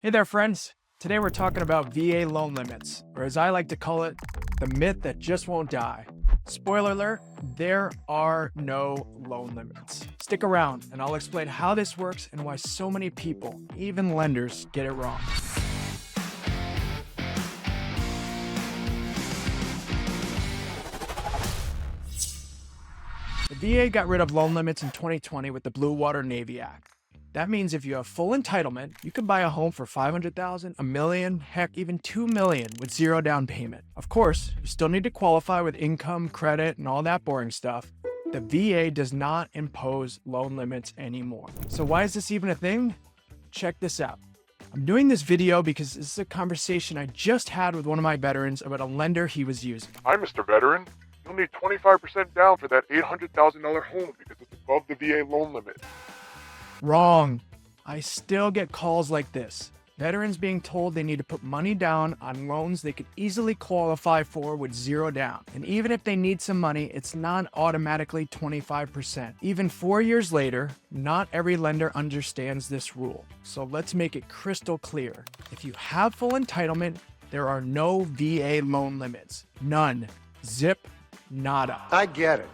Hey there, friends. Today we're talking about VA loan limits, or as I like to call it, the myth that just won't die. Spoiler alert, there are no loan limits. Stick around and I'll explain how this works and why so many people, even lenders, get it wrong. The VA got rid of loan limits in 2020 with the Blue Water Navy Act. That means if you have full entitlement, you can buy a home for $500,000, $1 million, heck, even $2 million with zero down payment. Of course, you still need to qualify with income, credit, and all that boring stuff. The VA does not impose loan limits anymore. So why is this even a thing? Check this out. I'm doing this video because this is a conversation I just had with one of my veterans about a lender he was using. Hi, Mr. Veteran. You'll need 25% down for that $800,000 home because it's above the VA loan limit. Wrong. I still get calls like this. Veterans being told they need to put money down on loans they could easily qualify for with zero down. And even if they need some money, it's not automatically 25%. Even 4 years later, not every lender understands this rule. So let's make it crystal clear. If you have full entitlement, there are no VA loan limits. None. Zip. Nada. I get it.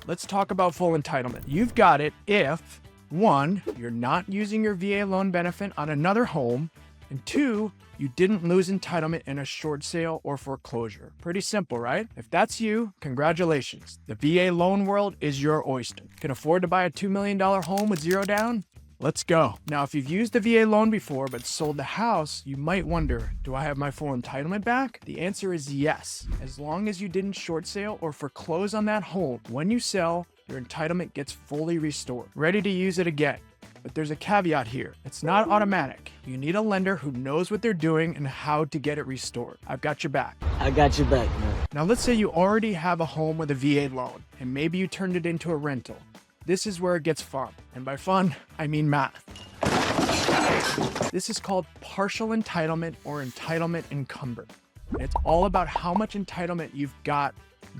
Let's talk about full entitlement. You've got it if 1, you're not using your VA loan benefit on another home, and 2, you didn't lose entitlement in a short sale or foreclosure. Pretty simple, right? If that's you, congratulations. The VA loan world is your oyster. Can afford to buy a $2 million home with zero down? Let's go. Now, if you've used the VA loan before but sold the house, you might wonder, do I have my full entitlement back? The answer is yes. As long as you didn't short sale or foreclose on that home, when you sell, your entitlement gets fully restored. Ready to use it again. But there's a caveat here. It's not automatic. You need a lender who knows what they're doing and how to get it restored. I've got your back. I got your back, man. Now let's say you already have a home with a VA loan, and maybe you turned it into a rental. This is where it gets fun. And by fun, I mean math. This is called partial entitlement or entitlement encumbered. It's all about how much entitlement you've got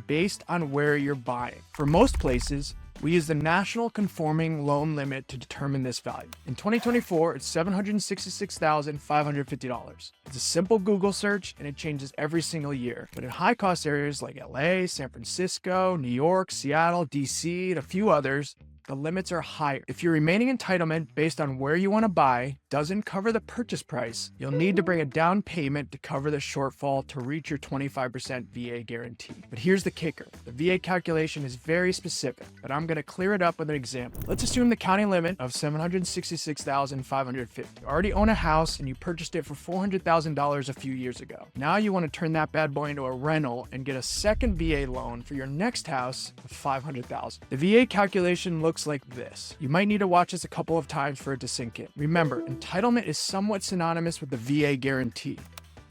based on where you're buying. For most places, we use the National Conforming Loan Limit to determine this value. In 2024, it's $766,550. It's a simple Google search and it changes every single year. But in high-cost areas like LA, San Francisco, New York, Seattle, DC, and a few others, the limits are higher. If your remaining entitlement based on where you want to buy doesn't cover the purchase price, you'll need to bring a down payment to cover the shortfall to reach your 25% VA guarantee. But here's the kicker. The VA calculation is very specific, but I'm going to clear it up with an example. Let's assume the county limit of $766,550. You already own a house and you purchased it for $400,000 a few years ago. Now you want to turn that bad boy into a rental and get a second VA loan for your next house of $500,000. The VA calculation looks like this. You might need to watch this a couple of times for it to sink in. Remember, entitlement is somewhat synonymous with the VA guarantee.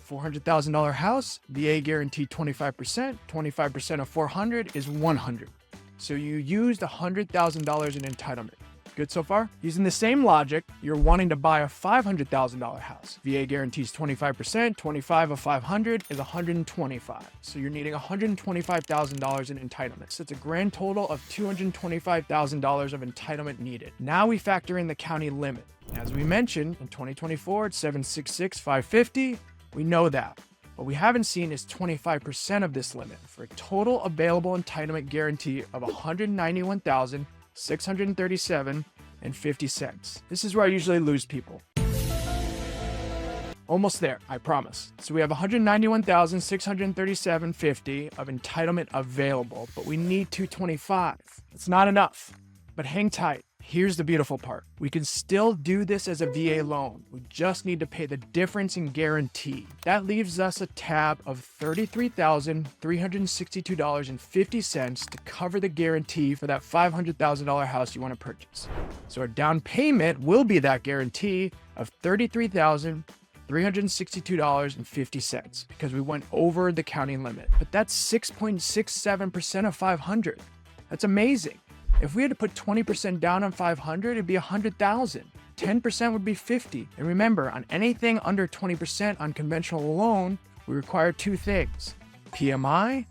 $400,000 house, VA guarantee 25%, 25% of 400 is 100. So you used $100,000 in entitlement. Good so far? Using the same logic, you're wanting to buy a $500,000 house. VA guarantees 25%, 25 of 500 is 125. So you're needing $125,000 in entitlement. So it's a grand total of $225,000 of entitlement needed. Now we factor in the county limit. As we mentioned, in 2024, it's $766,550. We know that. What we haven't seen is 25% of this limit for a total available entitlement guarantee of $191,637.50. This is where I usually lose people. Almost there, I promise. So we have $191,637.50 of entitlement available, but we need $225. It's not enough, but hang tight. Here's the beautiful part. We can still do this as a VA loan. We just need to pay the difference in guarantee. That leaves us a tab of $33,362.50 to cover the guarantee for that $500,000 house you want to purchase. So our down payment will be that guarantee of $33,362.50 because we went over the county limit. But that's 6.67% of 500. That's amazing. If we had to put 20% down on 500, it'd be 100,000. 10% would be 50. And remember, on anything under 20% on conventional loan, we require two things: PMI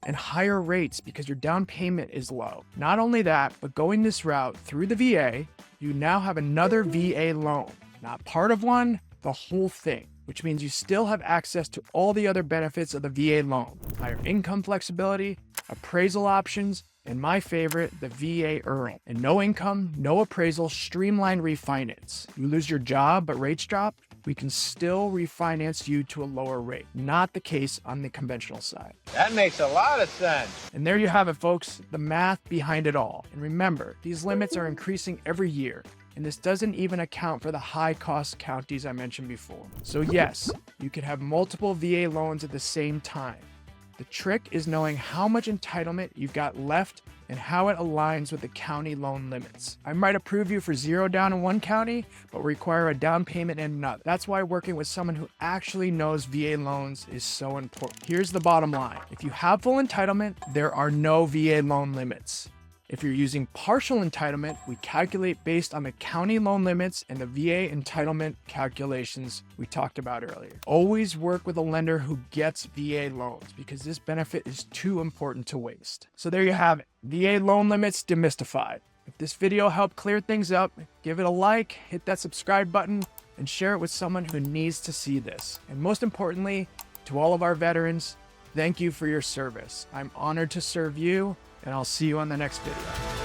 and higher rates because your down payment is low. Not only that, but going this route through the VA, you now have another VA loan. Not part of one, the whole thing, which means you still have access to all the other benefits of the VA loan: higher income flexibility, appraisal options, and my favorite, the VA IRRRL. And no income, no appraisal, streamlined refinance. You lose your job, but rates drop? We can still refinance you to a lower rate. Not the case on the conventional side. That makes a lot of sense. And there you have it, folks, the math behind it all. And remember, these limits are increasing every year, and this doesn't even account for the high-cost counties I mentioned before. So yes, you could have multiple VA loans at the same time. The trick is knowing how much entitlement you've got left and how it aligns with the county loan limits. I might approve you for 0 down in one county, but require a down payment in another. That's why working with someone who actually knows VA loans is so important. Here's the bottom line. If you have full entitlement, there are no VA loan limits. If you're using partial entitlement, we calculate based on the county loan limits and the VA entitlement calculations we talked about earlier. Always work with a lender who gets VA loans because this benefit is too important to waste. So there you have it. VA loan limits demystified. If this video helped clear things up, give it a like, hit that subscribe button, and share it with someone who needs to see this. And most importantly, to all of our veterans, thank you for your service. I'm honored to serve you, and I'll see you on the next video.